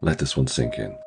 Let this one sink in.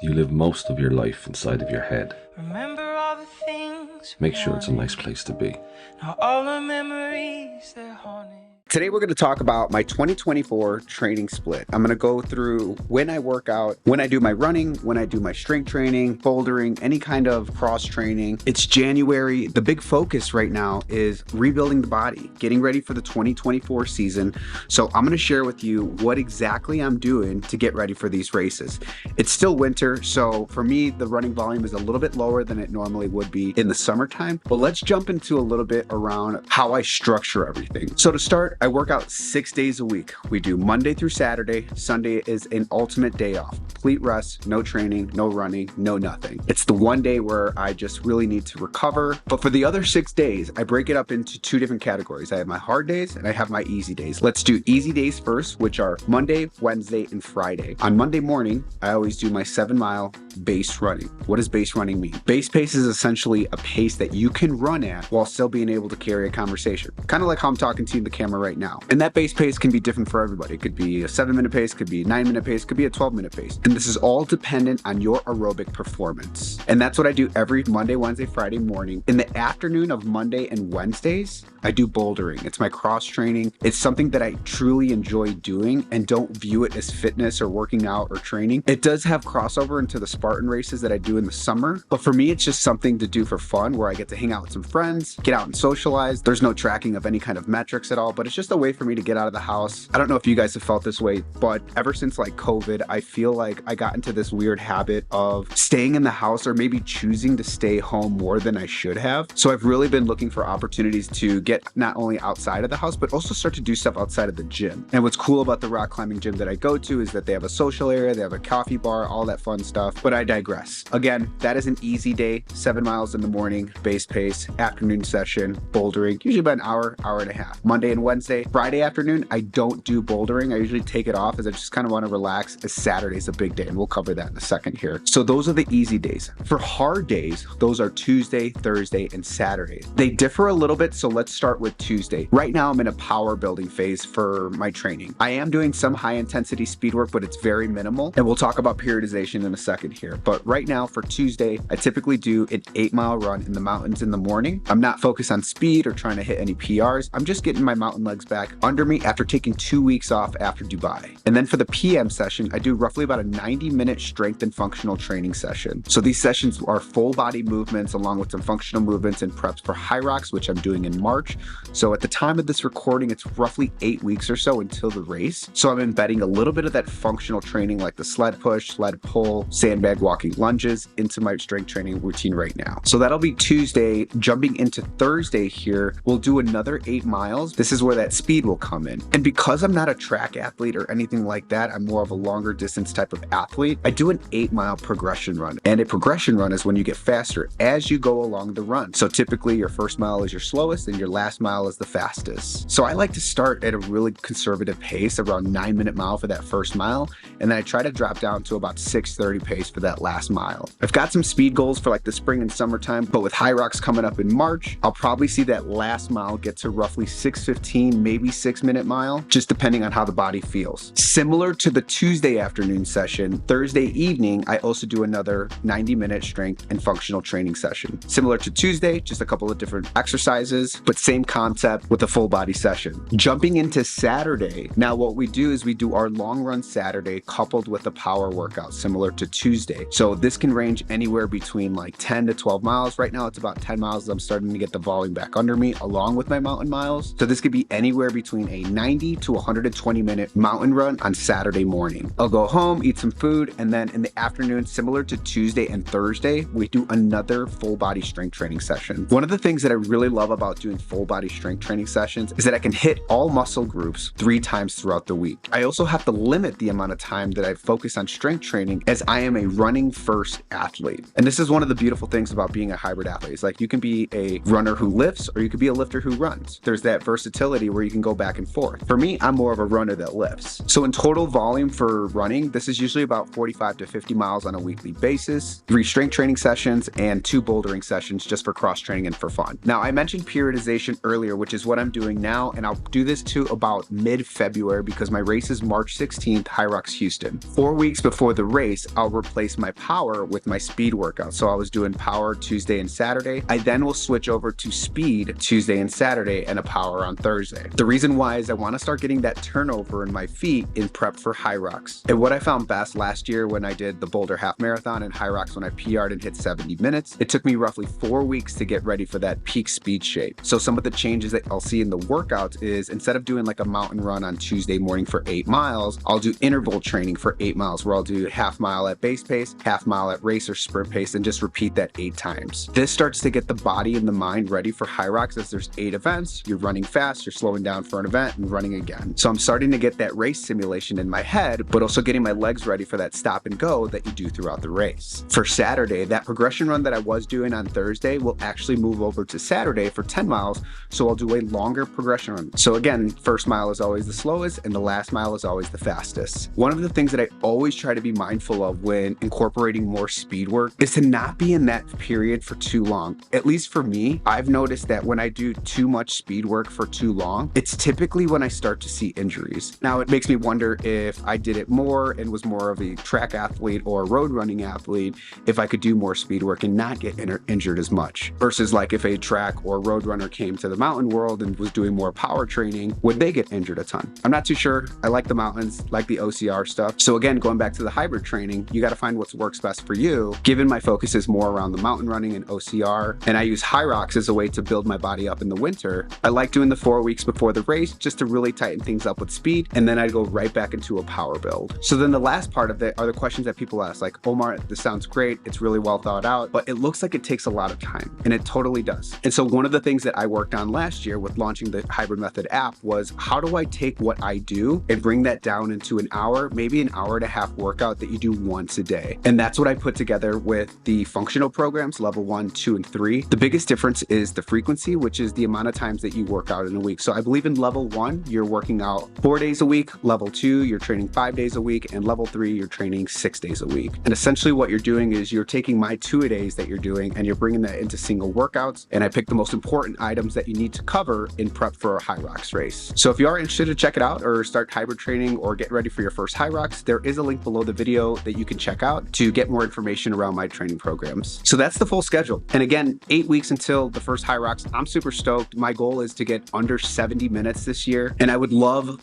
You live most of your life inside of your head. Remember all the things. Make sure it's a nice place to be. Now all the memories they're haunted. Today we're going to talk about my 2024 training split. I'm going to go through when I work out, when I do my running, when I do my strength training, bouldering, any kind of cross training. It's January. The big focus right now is rebuilding the body, getting ready for the 2024 season. So I'm going to share with you what exactly I'm doing to get ready for these races. It's still winter, so for me, the running volume is a little bit lower than it normally would be in the summertime. But let's jump into a little bit around how I structure everything. So to start, I work out 6 days a week. We do Monday through Saturday. Sunday is an ultimate day off. Complete rest, no training, no running, no nothing. It's the one day where I just really need to recover. But for the other 6 days, I break it up into two different categories. I have my hard days and I have my easy days. Let's do easy days first, which are Monday, Wednesday, and Friday. On Monday morning, I always do my 7-mile base running. What does base running mean? Base pace is essentially a pace that you can run at while still being able to carry a conversation. Kind of like how I'm talking to you in the camera right now. And that base pace can be different for everybody. It could be a 7-minute pace, could be a 9-minute pace, could be a 12-minute pace. And this is all dependent on your aerobic performance. And that's what I do every Monday, Wednesday, Friday morning. In the afternoon of Monday and Wednesdays, I do bouldering. It's my cross training. It's something that I truly enjoy doing and don't view it as fitness or working out or training. It does have crossover into the Spartan races that I do in the summer. But for me, it's just something to do for fun where I get to hang out with some friends, get out and socialize. There's no tracking of any kind of metrics at all, but it's just a way for me to get out of the house. I don't know if you guys have felt this way, but ever since like COVID, I feel like I got into this weird habit of staying in the house or maybe choosing to stay home more than I should have. So I've really been looking for opportunities to get not only outside of the house, but also start to do stuff outside of the gym. And what's cool about the rock climbing gym that I go to is that they have a social area, they have a coffee bar, all that fun stuff. But I digress. Again, that is an easy day, 7 miles in the morning, base pace, afternoon session, bouldering, usually about an hour, hour and a half. Monday and Wednesday. Friday afternoon, I don't do bouldering. I usually take it off as I just kind of want to relax, as Saturday's a big day, and we'll cover that in a second here. So those are the easy days. For hard days, those are Tuesday, Thursday, and Saturday. They differ a little bit, so let's start with Tuesday. Right now, I'm in a power building phase for my training. I am doing some high intensity speed work, but it's very minimal, and we'll talk about periodization in a second here. But right now, for Tuesday, I typically do an 8-mile run in the mountains in the morning. I'm not focused on speed or trying to hit any PRs. I'm just getting my mountain legs back under me after taking 2 weeks off after Dubai. And then for the PM session, I do roughly about a 90-minute strength and functional training session. So these sessions are full body movements along with some functional movements and preps for Hyrox, which I'm doing in March. So at the time of this recording, it's roughly 8 weeks or so until the race. So I'm embedding a little bit of that functional training like the sled push, sled pull, sandbag walking lunges into my strength training routine right now. So that'll be Tuesday. Jumping into Thursday here, we'll do another 8 miles. This is where that speed will come in. And because I'm not a track athlete or anything like that, I'm more of a longer distance type of athlete. I do an 8-mile progression run. And a progression run is when you get faster as you go along the run. So typically your first mile is your slowest and your last mile is the fastest. So I like to start at a really conservative pace, around 9-minute mile for that first mile. And then I try to drop down to about 6:30 pace for that last mile. I've got some speed goals for like the spring and summertime, but with Hyrox coming up in March, I'll probably see that last mile get to roughly 6:15, maybe 6-minute mile, just depending on how the body feels. Similar to the Tuesday afternoon session, Thursday evening, I also do another 90-minute strength and functional training session. Similar to Tuesday, just a couple of different exercises, but same concept with a full body session. Jumping into Saturday, now what we do is we do our long run Saturday coupled with a power workout similar to Tuesday. So this can range anywhere between like 10 to 12 miles. Right now it's about 10 miles. I'm starting to get the volume back under me along with my mountain miles. So this could be anywhere between a 90 to 120-minute mountain run on Saturday morning. I'll go home, eat some food, and then in the afternoon, similar to Tuesday and Thursday, we do another full body strength training session. One of the things that I really love about doing full body strength training sessions is that I can hit all muscle groups 3 times throughout the week. I also have to limit the amount of time that I focus on strength training as I am a running first athlete. And this is one of the beautiful things about being a hybrid athlete. It's like you can be a runner who lifts or you could be a lifter who runs. There's that versatility where you can go back and forth. For me, I'm more of a runner that lifts. So in total volume for running, this is usually usually about 45 to 50 miles on a weekly basis, 3 strength training sessions, and 2 bouldering sessions just for cross training and for fun. Now, I mentioned periodization earlier, which is what I'm doing now, and I'll do this to about mid-February because my race is March 16th, Hyrox Houston. 4 weeks before the race, I'll replace my power with my speed workout. So I was doing power Tuesday and Saturday. I then will switch over to speed Tuesday and Saturday and a power on Thursday. The reason why is I want to start getting that turnover in my feet in prep for Hyrox. And what I found best last year when I did the Boulder Half Marathon and Hyrox when I PR'd and hit 70 minutes, it took me roughly 4 weeks to get ready for that peak speed shape. So some of the changes that I'll see in the workouts is instead of doing like a mountain run on Tuesday morning for 8 miles, I'll do interval training for 8 miles where I'll do half mile at base pace, half mile at race or sprint pace, and just repeat that 8 times. This starts to get the body and the mind ready for Hyrox as there's 8 events. You're running fast, you're slowing down for an event and running again. So I'm starting to get that race simulation in my head, but also getting my legs ready for that stop and go that you do throughout the race. For Saturday, that progression run that I was doing on Thursday will actually move over to Saturday for 10 miles. So I'll do a longer progression run. So again, first mile is always the slowest and the last mile is always the fastest. One of the things that I always try to be mindful of when incorporating more speed work is to not be in that period for too long. At least for me, I've noticed that when I do too much speed work for too long, it's typically when I start to see injuries. Now, it makes me wonder if I did it more and was more of a track athlete or a road running athlete, if I could do more speed work and not get injured as much. Versus like if a track or road runner came to the mountain world and was doing more power training, would they get injured a ton? I'm not too sure. I like the mountains, like the OCR stuff. So again, going back to the hybrid training, you got to find what works best for you. Given my focus is more around the mountain running and OCR, and I use Hyrox as a way to build my body up in the winter, I like doing the 4 weeks before the race just to really tighten things up with speed, and then I go right back into a power build. So then the last part of it are the questions that people ask, like, Omar, this sounds great, it's really well thought out, but it looks like it takes a lot of time, and it totally does. And so one of the things that I worked on last year with launching the Hybrid Method app was, how do I take what I do and bring that down into an hour, maybe an hour and a half workout that you do once a day? And that's what I put together with the functional programs, level 1, 2, and 3. The biggest difference is the frequency, which is the amount of times that you work out in a week. So I believe in level 1, you're working out 4 days a week. Level 2, you're training 5 days a week. And level 3, you're training 6 days a week. And essentially what you're doing is you're taking my 2-a-days that you're doing and you're bringing that into single workouts. And I picked the most important items that you need to cover in prep for a Hyrox race. So if you are interested to check it out or start hybrid training or get ready for your first Hyrox, there is a link below the video that you can check out to get more information around my training programs. So that's the full schedule. And again, 8 weeks until the first Hyrox. I'm super stoked. My goal is to get under 70 minutes this year. And I would love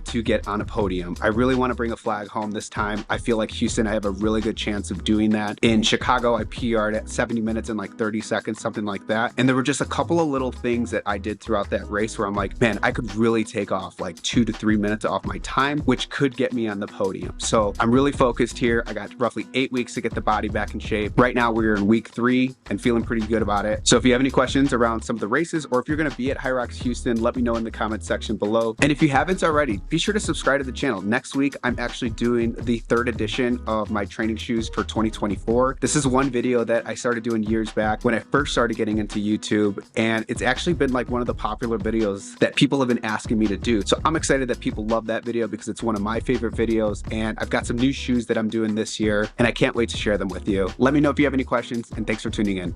to get on a podium. I really want to bring a flag home this time. I feel like Houston, I have a really good chance of doing that. In Chicago, I PR'd at 70 minutes in like 30 seconds, something like that. And there were just a couple of little things that I did throughout that race where I'm like, man, I could really take off like 2 to 3 minutes off my time, which could get me on the podium. So I'm really focused here. I got roughly 8 weeks to get the body back in shape. Right now, we're in week 3 and feeling pretty good about it. So if you have any questions around some of the races, or if you're going to be at Hyrox Houston, let me know in the comment section below. And if you haven't already, be sure to subscribe to the channel. Next week, I'm actually doing the 3rd edition of my training shoes for 2024. This is one video that I started doing years back when I first started getting into YouTube. And it's actually been like one of the popular videos that people have been asking me to do. So I'm excited that people love that video because it's one of my favorite videos. And I've got some new shoes that I'm doing this year and I can't wait to share them with you. Let me know if you have any questions, and thanks for tuning in.